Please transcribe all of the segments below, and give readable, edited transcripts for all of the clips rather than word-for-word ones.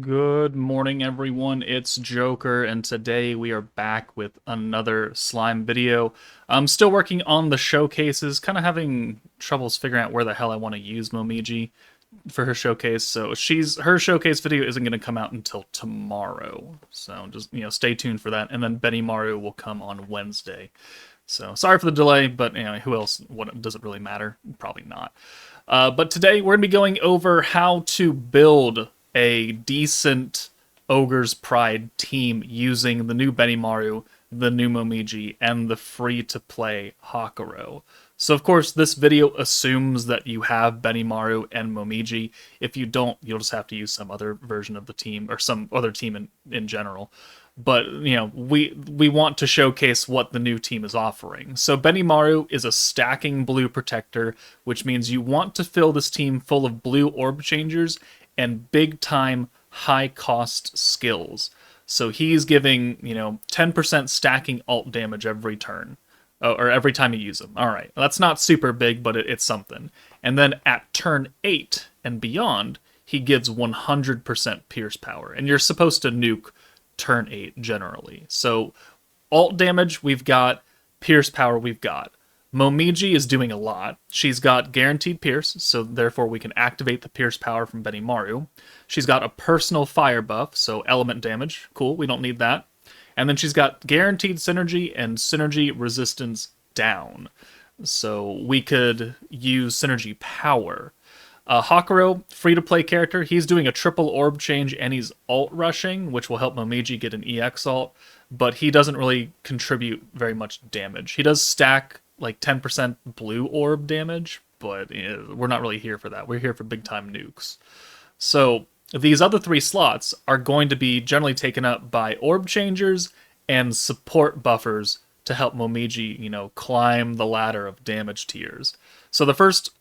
Good morning, everyone. It's Joker, and today we are back with another slime video. I'm still working on the showcases, kind of having troubles figuring out where the hell I want to use Momiji for her showcase. So her showcase video isn't going to come out until tomorrow. So just stay tuned for that. And then Benny Maru will come on Wednesday. So sorry for the delay, but anyway, who else? What does it really matter? Probably not. But today we're going to be going over how to build a decent Ogre's Pride team using the new Benimaru, the new Momiji, and the free-to-play Hakuro. So of course, this video assumes that you have Benimaru and Momiji. If you don't, you'll just have to use some other version of the team, or some other team in general. But we want to showcase what the new team is offering. So Benimaru is a stacking blue protector, which means you want to fill this team full of blue orb changers and big time high cost skills. So he's giving 10% stacking alt damage every turn. Or every time you use him. All right, that's not super big, but it's something. And then at turn 8 and beyond, he gives 100% pierce power, and you're supposed to nuke turn 8 generally. So alt damage we've got, pierce power we've got. Momiji is doing a lot. She's got guaranteed pierce, so therefore we can activate the pierce power from Benimaru. She's got a personal fire buff, so element damage. Cool, we don't need that. And then she's got guaranteed synergy and synergy resistance down. So we could use synergy power. Hakuro, free-to-play character, he's doing a triple orb change and he's alt rushing, which will help Momiji get an EX alt, but he doesn't really contribute very much damage. He does stack like 10% blue orb damage, but we're not really here for that. We're here for big-time nukes. So these other 3 slots are going to be generally taken up by orb changers and support buffers to help Momiji, climb the ladder of damage tiers. So the first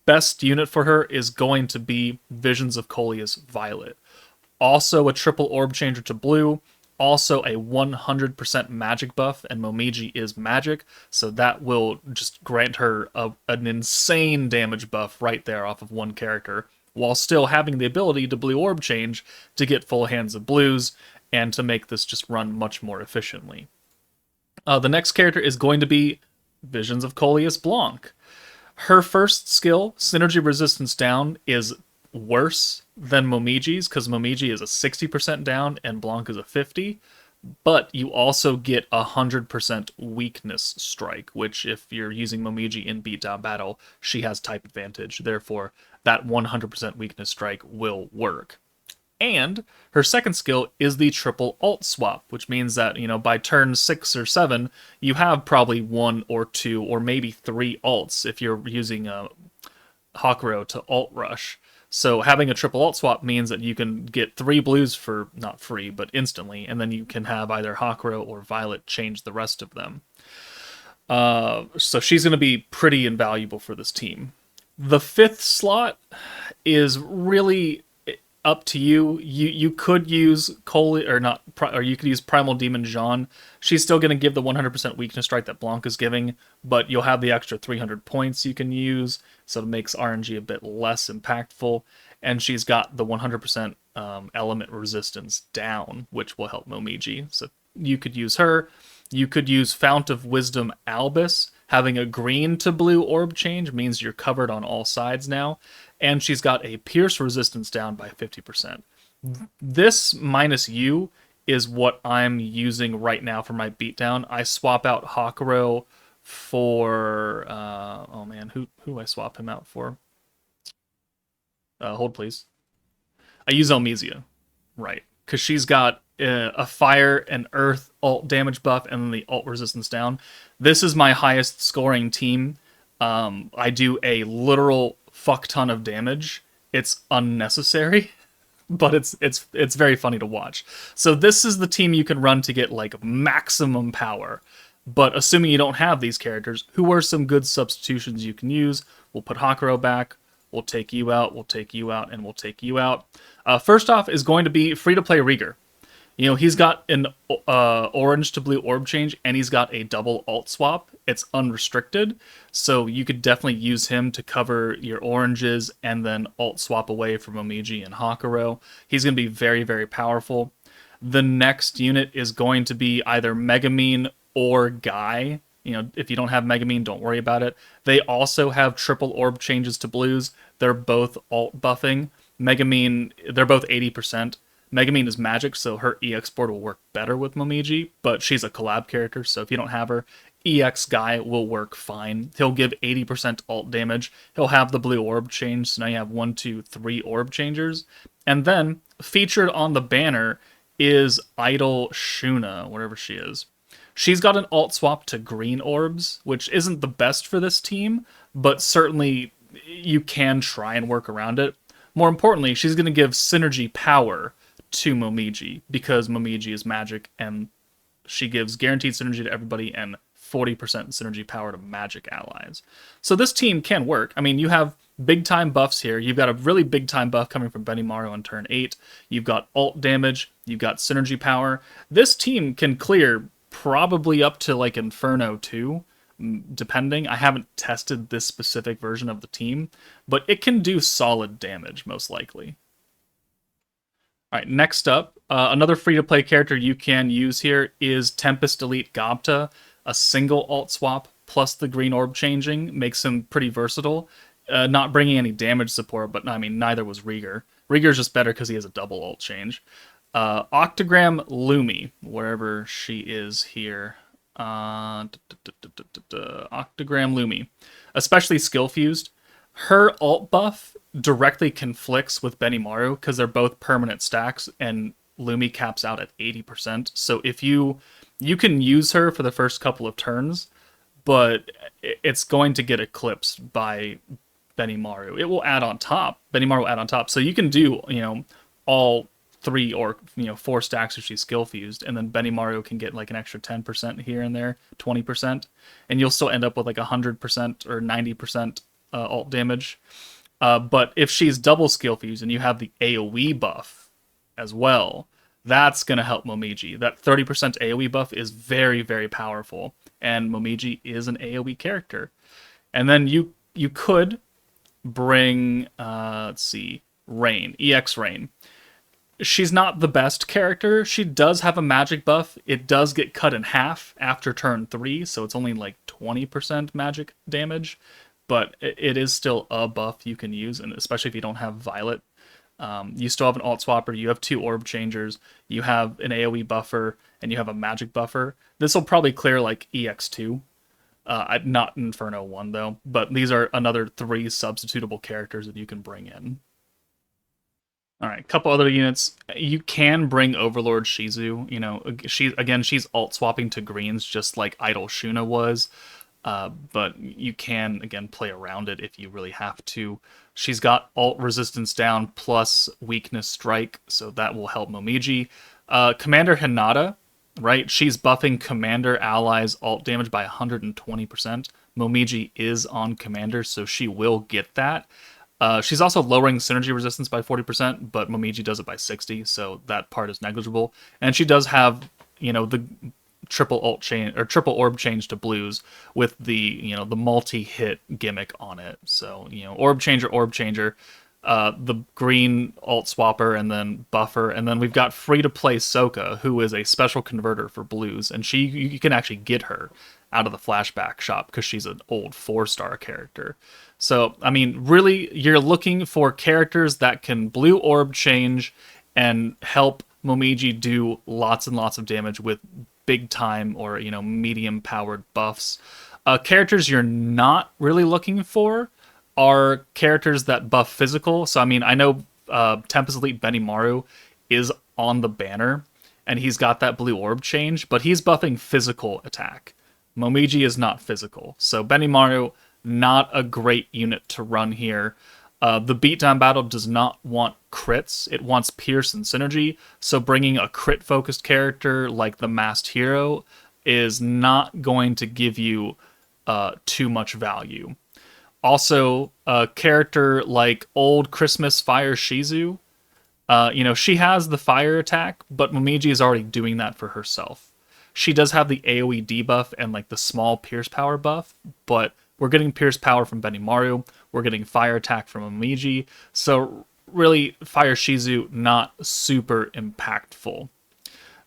best unit for her is going to be Visions of Coleus Violet. Also a triple orb changer to blue, also a 100% magic buff, and Momiji is magic, so that will just grant her an insane damage buff right there off of one character, while still having the ability to blue orb change to get full hands of blues and to make this just run much more efficiently. The next character is going to be Visions of Coleus Blanc. Her first skill, Synergy Resistance Down, is worse than Momiji's, because Momiji is a 60% down and Blanc is a 50%, but you also get 100% weakness strike, which if you're using Momiji in beatdown battle, she has type advantage. Therefore, that 100% weakness strike will work. And her second skill is the triple alt swap, which means that, by turn 6 or 7, you have probably 1 or 2 or maybe 3 alts if you're using Hakuro to alt rush. So having a triple alt swap means that you can get 3 blues for, not free, but instantly, and then you can have either Hakuro or Violet change the rest of them. So she's going to be pretty invaluable for this team. The 5th slot is really up to you. You could use Coley or not, or you could use Primal Demon Jean. She's still going to give the 100% weakness strike that Blanc is giving, but you'll have the extra 300 points you can use, so it makes RNG a bit less impactful. And she's got the 100% element resistance down, which will help Momiji. So you could use her. You could use Fount of Wisdom Albus. Having a green to blue orb change means you're covered on all sides now. And she's got a pierce resistance down by 50%. This minus U is what I'm using right now for my beatdown. I swap out Hakuro for... oh man, who do I swap him out for? Hold please. I use Elmesia, right, because she's got a fire and earth alt damage buff and then the alt resistance down. This is my highest scoring team. I do a literal fuck ton of damage. It's unnecessary, but it's very funny to watch. So this is the team you can run to get like maximum power. But assuming you don't have these characters, who are some good substitutions you can use? We'll put Hakuro back. We'll take you out. We'll take you out, and we'll take you out. First off is going to be free-to-play Rieger. He's got an orange to blue orb change, and he's got a double alt swap. It's unrestricted, so you could definitely use him to cover your oranges and then alt swap away from Momiji and Hakuro. He's going to be very, very powerful. The next unit is going to be either Megamine or Guy. If you don't have Megamine, don't worry about it. They also have triple orb changes to blues. They're both alt buffing. Megamine, they're both 80%. Megamine is magic, so her EX board will work better with Momiji, but she's a collab character, so if you don't have her, EX Guy will work fine. He'll give 80% alt damage. He'll have the blue orb change, so now you have 1, 2, 3 orb changers. And then, featured on the banner is Idol Shuna, wherever she is. She's got an alt swap to green orbs, which isn't the best for this team, but certainly you can try and work around it. More importantly, she's going to give synergy power to Momiji because Momiji is magic and she gives guaranteed synergy to everybody and 40% synergy power to magic allies. So this team can work. I mean, you have big time buffs here. You've got a really big time buff coming from Benimaru on turn 8. You've got alt damage. You've got synergy power. This team can clear probably up to like Inferno 2, depending. I haven't tested this specific version of the team, but it can do solid damage, most likely. All right, next up, another free-to-play character you can use here is Tempest Elite Gobta. A single alt swap plus the green orb changing makes him pretty versatile. Not bringing any damage support, but I mean, neither was Rieger. Rieger's just better because he has a double alt change. Octogram Lumi, wherever she is here. Octogram Lumi. Especially skill fused. Her alt buff directly conflicts with Benimaru because they're both permanent stacks and Lumi caps out at 80%. So if you can use her for the first couple of turns, but it's going to get eclipsed by Benimaru. It will add on top. Benimaru will add on top. So you can do, all 3 or 4 stacks if she's skill fused, and then Benimaru can get like an extra 10% here and there, 20%, and you'll still end up with like 100% or 90% alt damage. But if she's double skill fused and you have the AoE buff as well, that's going to help Momiji. That 30% AoE buff is very, very powerful, and Momiji is an AoE character. And then you could bring, Rain, EX Rain. She's not the best character. She does have a magic buff. It does get cut in half after turn 3, so it's only like 20% magic damage, but it is still a buff you can use, and especially if you don't have Violet. You still have an alt swapper, you have 2 orb changers, you have an AoE buffer, and you have a magic buffer. This will probably clear like EX2. Not Inferno 1 though, but these are another 3 substitutable characters that you can bring in. All right, a couple other units. You can bring Overlord Shizu. She's alt swapping to greens just like Idol Shuna was. But you can, again, play around it if you really have to. She's got alt resistance down plus weakness strike, so that will help Momiji. Commander Hinata, right? She's buffing Commander allies alt damage by 120%. Momiji is on Commander, so she will get that. She's also lowering synergy resistance by 40%, but Momiji does it by 60%, so that part is negligible. And she does have, the triple alt chain or triple orb change to blues with the the multi-hit gimmick on it. So orb changer, the green alt swapper and then buffer, and then we've got free to play Soka, who is a special converter for blues, and you can actually get her out of the flashback shop because she's an old 4-star character. So I mean, really, you're looking for characters that can blue orb change and help Momiji do lots and lots of damage with big time or medium powered buffs. Characters you're not really looking for are characters that buff physical. So I mean, I know Tempest Elite Benimaru is on the banner and he's got that blue orb change, but he's buffing physical attack. Momiji is not physical, so Benimaru, not a great unit to run here. The beatdown battle does not want crits. It wants Pierce and Synergy, so bringing a crit-focused character like the Masked Hero is not going to give you too much value. Also, a character like Old Christmas Fire Shizu, She has the fire attack, but Momiji is already doing that for herself. She does have the AoE debuff and like the small Pierce Power buff, but we're getting Pierce Power from Benimaru. We're getting fire attack from Momiji. So really, Fire Shizu not super impactful.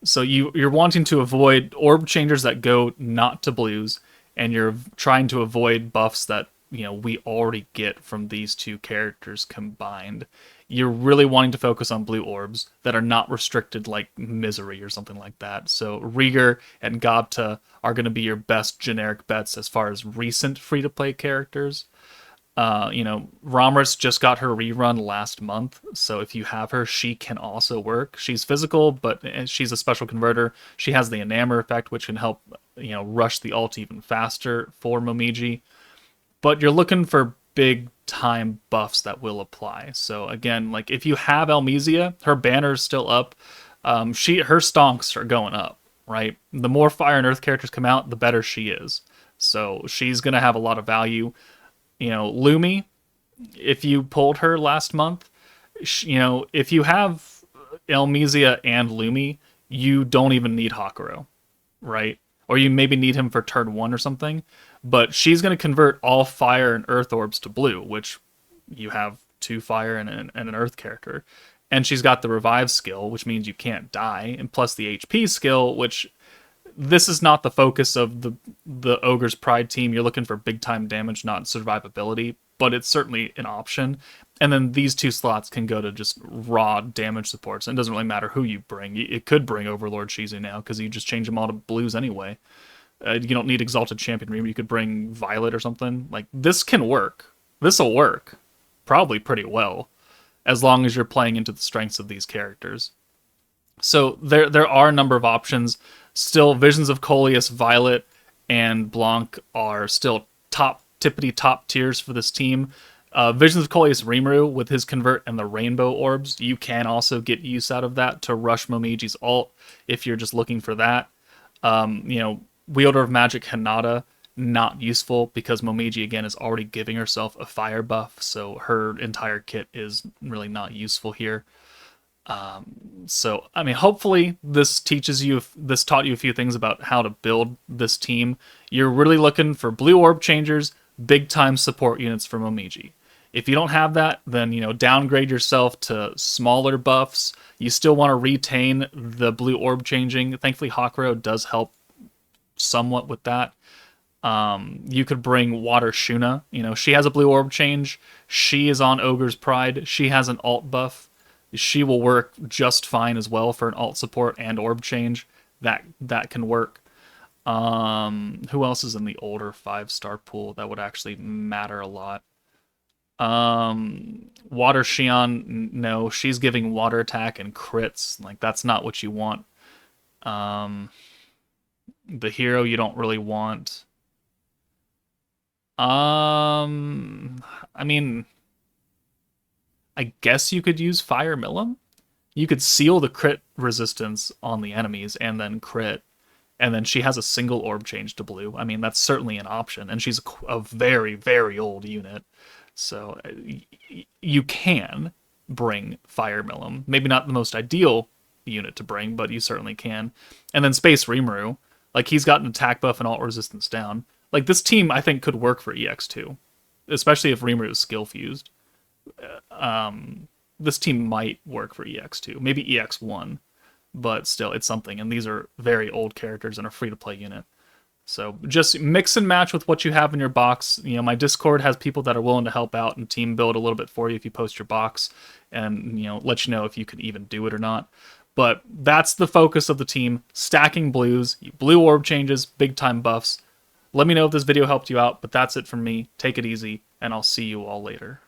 So you're wanting to avoid orb changers that go not to blues, and you're trying to avoid buffs that we already get from these two characters combined. You're really wanting to focus on blue orbs that are not restricted like Misery or something like that. So Rieger and Gobta are going to be your best generic bets as far as recent free-to-play characters. Ramris just got her rerun last month, so if you have her, she can also work. She's physical, but she's a special converter. She has the Enamor effect, which can help, rush the ult even faster for Momiji. But you're looking for big time buffs that will apply. So again, like if you have Elmesia, her banner's still up. Her stonks are going up, right? The more Fire and Earth characters come out, the better she is. So she's gonna have a lot of value. Lumi, if you pulled her last month, if you have Elmesia and Lumi, you don't even need Hakuro, right? Or you maybe need him for turn 1 or something. But she's going to convert all fire and earth orbs to blue, which you have 2 fire and an earth character. And she's got the revive skill, which means you can't die, and plus the HP skill, which this is not the focus of the Ogre's Pride team. You're looking for big time damage, not survivability, but it's certainly an option. And then these 2 slots can go to just raw damage supports. And it doesn't really matter who you bring. It could bring Overlord Shizu now, because you just change them all to blues anyway. You don't need Exalted Champion. Maybe you could bring Violet or something. Like, this can work. This will work. Probably pretty well, as long as you're playing into the strengths of these characters. So there are a number of options. Still, Visions of Coleus, Violet, and Blanc are still tippity top tiers for this team. Visions of Coleus Rimuru with his convert and the rainbow orbs, you can also get use out of that to rush Momiji's ult if you're just looking for that. Wielder of Magic Hinata, not useful because Momiji again is already giving herself a fire buff, so her entire kit is really not useful here. Hopefully this taught you a few things about how to build this team. You're really looking for blue orb changers, big time support units for Momiji. If you don't have that, then downgrade yourself to smaller buffs. You still want to retain the blue orb changing. Thankfully, Hakuro does help somewhat with that. You could bring Water Shuna. She has a blue orb change. She is on Ogre's Pride. She has an alt buff. She will work just fine as well for an alt support and orb change. That can work. Who else is in the older 5-star pool that would actually matter a lot? Water Shion, no, she's giving water attack and crits. Like, that's not what you want. The hero you don't really want. I guess you could use Fire Millum. You could seal the crit resistance on the enemies and then crit. And then she has a single orb change to blue. I mean, that's certainly an option. And she's a very, very old unit. So you can bring Fire Millum. Maybe not the most ideal unit to bring, but you certainly can. And then Space Rimuru. Like, he's got an attack buff and alt resistance down. Like, this team, I think, could work for EX2. Especially if Rimuru is skill fused. This team might work for EX2. Maybe EX1. But still, it's something. And these are very old characters and a free-to-play unit. So just mix and match with what you have in your box. My Discord has people that are willing to help out and team build a little bit for you if you post your box. And, let you know if you can even do it or not. But that's the focus of the team. Stacking blues, blue orb changes, big time buffs. Let me know if this video helped you out, but that's it from me. Take it easy, and I'll see you all later.